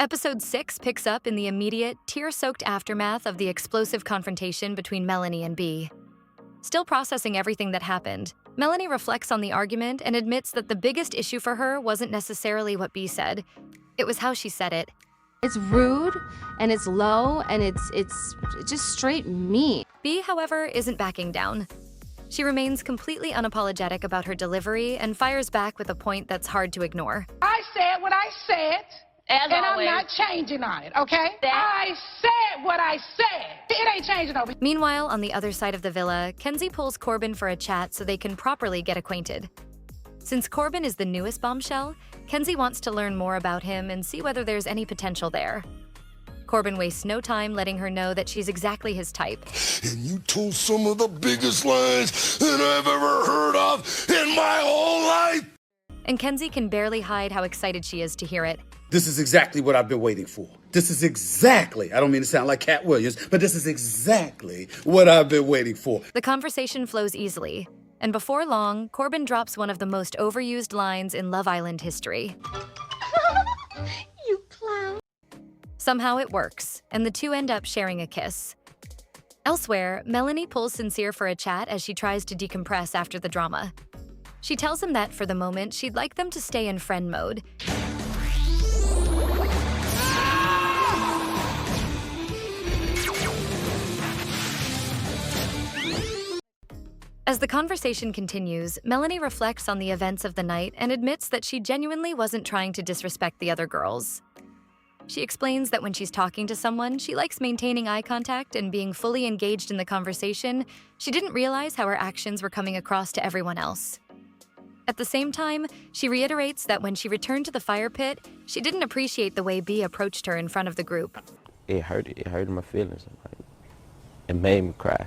Episode 6 picks up in the immediate, tear-soaked aftermath of the explosive confrontation between Melanie and B. Still processing everything that happened, Melanie reflects on the argument and admits that the biggest issue for her wasn't necessarily what B said. It was how she said it. It's rude, and it's low, and it's just straight mean. B, however, isn't backing down. She remains completely unapologetic about her delivery and fires back with a point that's hard to ignore. I said what I said, As and always. I'm not changing on it, okay? I said what I said. It ain't changing over. Meanwhile, on the other side of the villa, Kenzie pulls Corbin for a chat so they can properly get acquainted. Since Corbin is the newest bombshell, Kenzie wants to learn more about him and see whether there's any potential there. Corbin wastes no time letting her know that she's exactly his type. And you told some of the biggest lies that I've ever heard of in my whole life! And Kenzie can barely hide how excited she is to hear it. This is exactly what I've been waiting for. This is exactly, I don't mean to sound like Cat Williams, but this is exactly what I've been waiting for. The conversation flows easily, and before long, Corbin drops one of the most overused lines in Love Island history. You clown. Somehow it works, and the two end up sharing a kiss. Elsewhere, Melanie pulls Sincere for a chat as she tries to decompress after the drama. She tells him that, for the moment, she'd like them to stay in friend mode. As the conversation continues, Melanie reflects on the events of the night and admits that she genuinely wasn't trying to disrespect the other girls. She explains that when she's talking to someone, she likes maintaining eye contact and being fully engaged in the conversation. She didn't realize how her actions were coming across to everyone else. At the same time, she reiterates that when she returned to the fire pit, she didn't appreciate the way B approached her in front of the group. It hurt my feelings. It made me cry.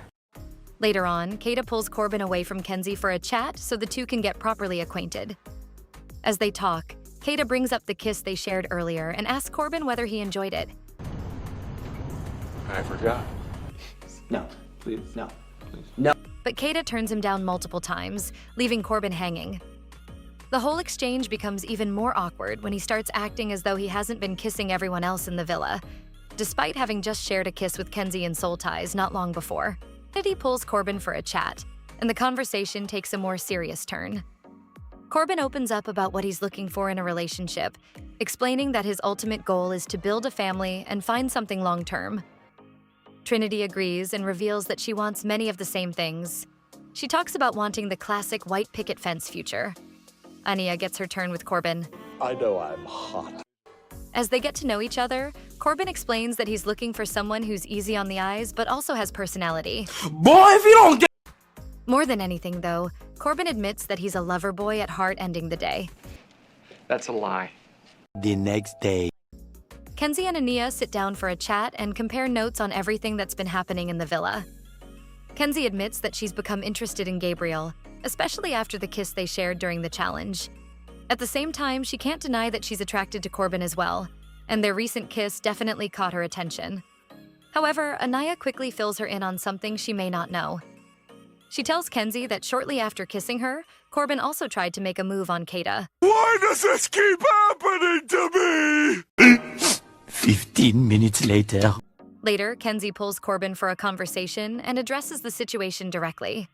Later on, Kata pulls Corbin away from Kenzie for a chat so the two can get properly acquainted. As they talk, Kata brings up the kiss they shared earlier and asks Corbin whether he enjoyed it. I forgot. No, please, no, please. No. But Kata turns him down multiple times, leaving Corbin hanging. The whole exchange becomes even more awkward when he starts acting as though he hasn't been kissing everyone else in the villa, despite having just shared a kiss with Kenzie and Soul Ties not long before. Eddie pulls Corbin for a chat, and the conversation takes a more serious turn. Corbin opens up about what he's looking for in a relationship, explaining that his ultimate goal is to build a family and find something long-term. Trinity agrees and reveals that she wants many of the same things. She talks about wanting the classic white picket fence future. Anya gets her turn with Corbin. I know I'm hot. As they get to know each other, Corbin explains that he's looking for someone who's easy on the eyes but also has personality. Boy, if you don't get... More than anything, though, Corbin admits that he's a lover boy at heart ending the day. That's a lie. The next day. Kenzie and Ania sit down for a chat and compare notes on everything that's been happening in the villa. Kenzie admits that she's become interested in Gabriel, especially after the kiss they shared during the challenge. At the same time, she can't deny that she's attracted to Corbin as well, and their recent kiss definitely caught her attention. However, Anaya quickly fills her in on something she may not know. She tells Kenzie that shortly after kissing her, Corbin also tried to make a move on Kata. Why does this keep happening to me? 15 minutes later. Later, Kenzie pulls Corbin for a conversation and addresses the situation directly.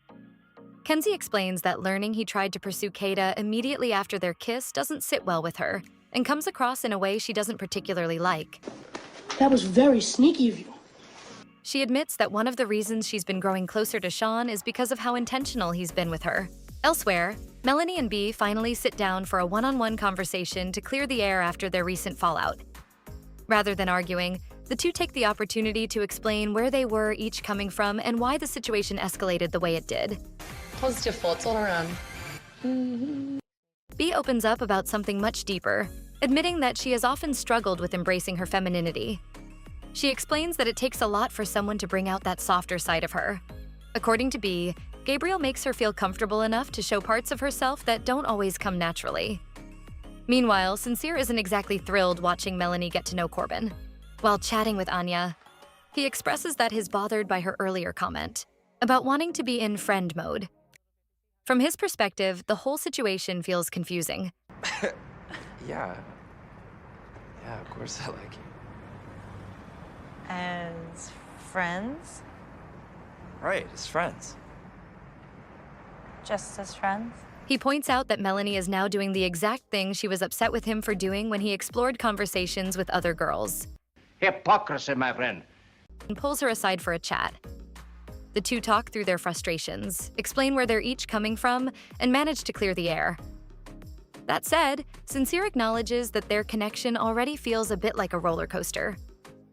Kenzie explains that learning he tried to pursue Kata immediately after their kiss doesn't sit well with her and comes across in a way she doesn't particularly like. That was very sneaky of you. She admits that one of the reasons she's been growing closer to Sean is because of how intentional he's been with her. Elsewhere, Melanie and B finally sit down for a one-on-one conversation to clear the air after their recent fallout. Rather than arguing, the two take the opportunity to explain where they were each coming from and why the situation escalated the way it did. Positive thoughts all around. B opens up about something much deeper, admitting that she has often struggled with embracing her femininity. She explains that it takes a lot for someone to bring out that softer side of her. According to B, Gabriel makes her feel comfortable enough to show parts of herself that don't always come naturally. Meanwhile, Sincere isn't exactly thrilled watching Melanie get to know Corbin. While chatting with Anya, he expresses that he's bothered by her earlier comment about wanting to be in friend mode. From his perspective, the whole situation feels confusing. Yeah. Yeah, of course I like you. As friends? Right, as friends. Just as friends? He points out that Melanie is now doing the exact thing she was upset with him for doing when he explored conversations with other girls. Hypocrisy, my friend. And pulls her aside for a chat. The two talk through their frustrations, explain where they're each coming from, and manage to clear the air. That said, Sincere acknowledges that their connection already feels a bit like a roller coaster.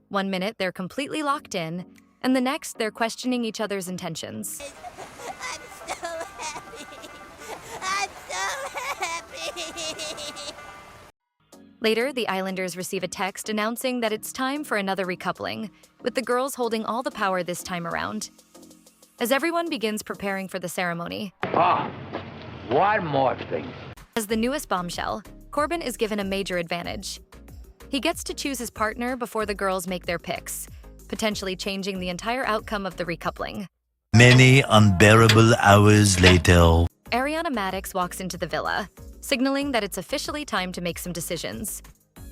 One minute they're completely locked in, and the next they're questioning each other's intentions. I'm so happy. I'm so happy. Later, the Islanders receive a text announcing that it's time for another recoupling, with the girls holding all the power this time around. As everyone begins preparing for the ceremony, One more thing. as the newest bombshell, Corbin is given a major advantage. He gets to choose his partner before the girls make their picks, potentially changing the entire outcome of the recoupling. Many unbearable hours later. Ariana Madix walks into the villa, signaling that it's officially time to make some decisions.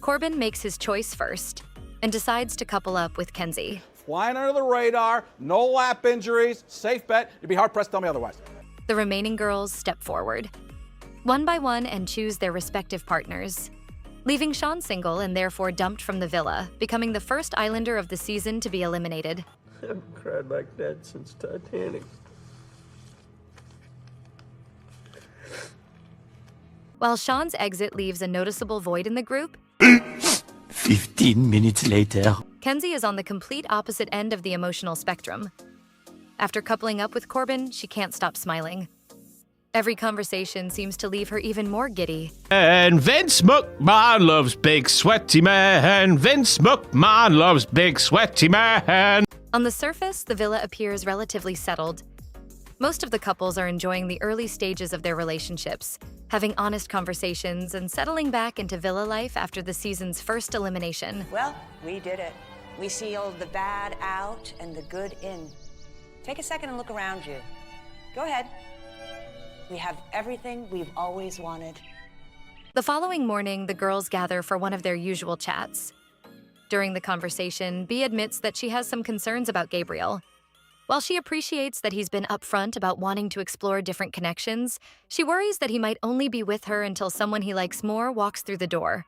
Corbin makes his choice first and decides to couple up with Kenzie. Flying under the radar, no lap injuries, safe bet. You'd be hard-pressed to tell me otherwise. The remaining girls step forward, one by one, and choose their respective partners, leaving Sean single and therefore dumped from the villa, becoming the first Islander of the season to be eliminated. I haven't cried like that since Titanic. While Sean's exit leaves a noticeable void in the group, 15 minutes later. Kenzie is on the complete opposite end of the emotional spectrum. After coupling up with Corbin, she can't stop smiling. Every conversation seems to leave her even more giddy. And Vince McMahon loves big sweaty man. Vince McMahon loves big sweaty man. On the surface, the villa appears relatively settled. Most of the couples are enjoying the early stages of their relationships, having honest conversations and settling back into villa life after the season's first elimination. Well, we did it. We sealed the bad out and the good in. Take a second and look around you. Go ahead. We have everything we've always wanted. The following morning, the girls gather for one of their usual chats. During the conversation, Bea admits that she has some concerns about Gabriel. While she appreciates that he's been upfront about wanting to explore different connections, she worries that he might only be with her until someone he likes more walks through the door.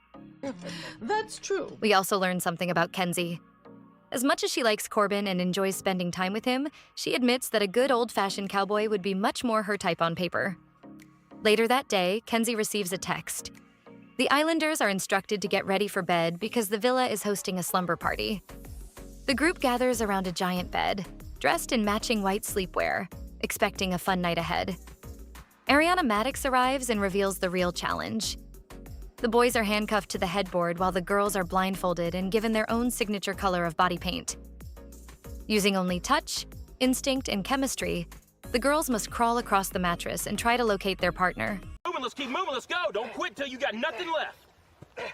That's true. We also learn something about Kenzie. As much as she likes Corbin and enjoys spending time with him, she admits that a good old-fashioned cowboy would be much more her type on paper. Later that day, Kenzie receives a text. The Islanders are instructed to get ready for bed because the villa is hosting a slumber party. The group gathers around a giant bed, dressed in matching white sleepwear, expecting a fun night ahead. Ariana Madix arrives and reveals the real challenge. The boys are handcuffed to the headboard while the girls are blindfolded and given their own signature color of body paint. Using only touch, instinct, and chemistry, the girls must crawl across the mattress and try to locate their partner. Moving, let's keep moving, let's go. Don't quit till you got nothing left.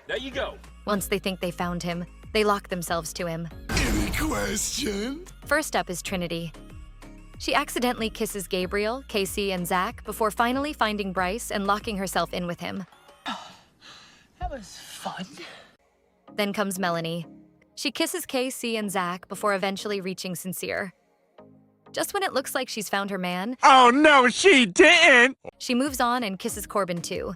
There you go. Once they think they found him, they lock themselves to him. Any question? First up is Trinity. She accidentally kisses Gabriel, Casey, and Zach before finally finding Bryce and locking herself in with him. That was fun. Then comes Melanie. She kisses Casey and Zach before eventually reaching Sincere. Just when it looks like she's found her man, Oh no, she didn't! she moves on and kisses Corbin too.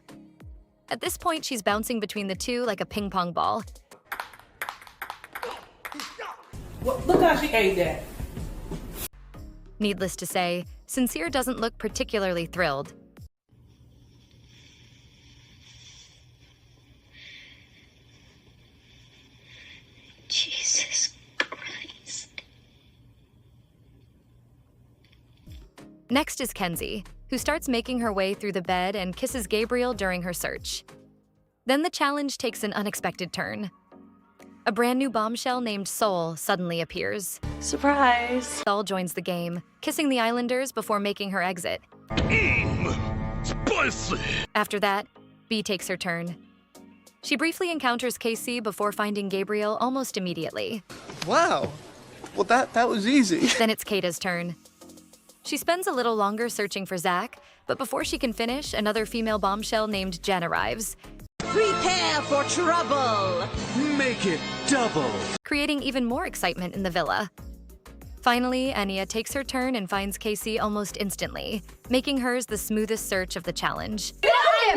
At this point, she's bouncing between the two like a ping pong ball. Well, look how she ate that. Needless to say, Sincere doesn't look particularly thrilled. Jesus Christ. Next is Kenzie, who starts making her way through the bed and kisses Gabriel during her search. Then the challenge takes an unexpected turn. A brand new bombshell named Soul suddenly appears. Surprise. Soul joins the game, kissing the Islanders before making her exit. Spicy. After that, Bea takes her turn. She briefly encounters Casey before finding Gabriel almost immediately. Wow. Well, that was easy. Then it's Kata's turn. She spends a little longer searching for Zach, but before she can finish, another female bombshell named Jen arrives. Prepare for trouble. Make it double. creating even more excitement in the villa. Finally, Anya takes her turn and finds Casey almost instantly, making hers the smoothest search of the challenge. I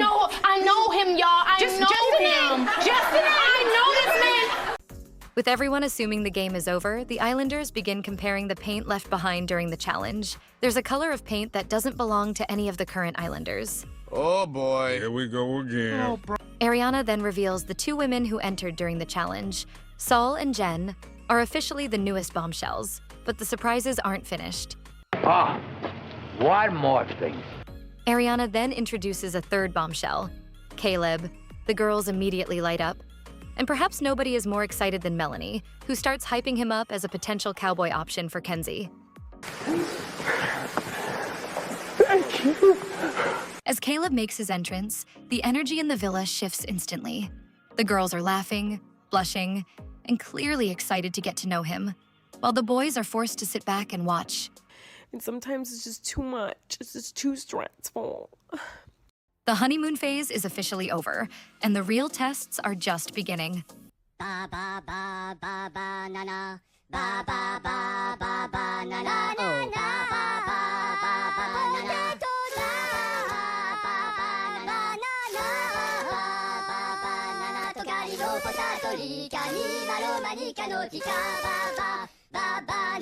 know him, y'all. I know him. Justin, I know this man. With everyone assuming the game is over, the Islanders begin comparing the paint left behind during the challenge. There's a color of paint that doesn't belong to any of the current Islanders. Oh boy, here we go again. Ariana then reveals the two women who entered during the challenge. Saul and Jen are officially the newest Bombshells, but the surprises aren't finished. Ah, one more thing. Ariana then introduces a third Bombshell, Caleb. The girls immediately light up. And perhaps nobody is more excited than Melanie, who starts hyping him up as a potential cowboy option for Kenzie. Thank you. As Caleb makes his entrance, the energy in the villa shifts instantly. The girls are laughing, blushing, and clearly excited to get to know him, while the boys are forced to sit back and watch. And sometimes it's just too much. It's just too stressful. The honeymoon phase is officially over, and the real tests are just beginning. Ba ba ba ba ba na na. Ba ba ba ba ba na na. Oh, ba ba ba ba ba na na. Potato, rica, ni malo, manica, no, tica, ba ba ba ba.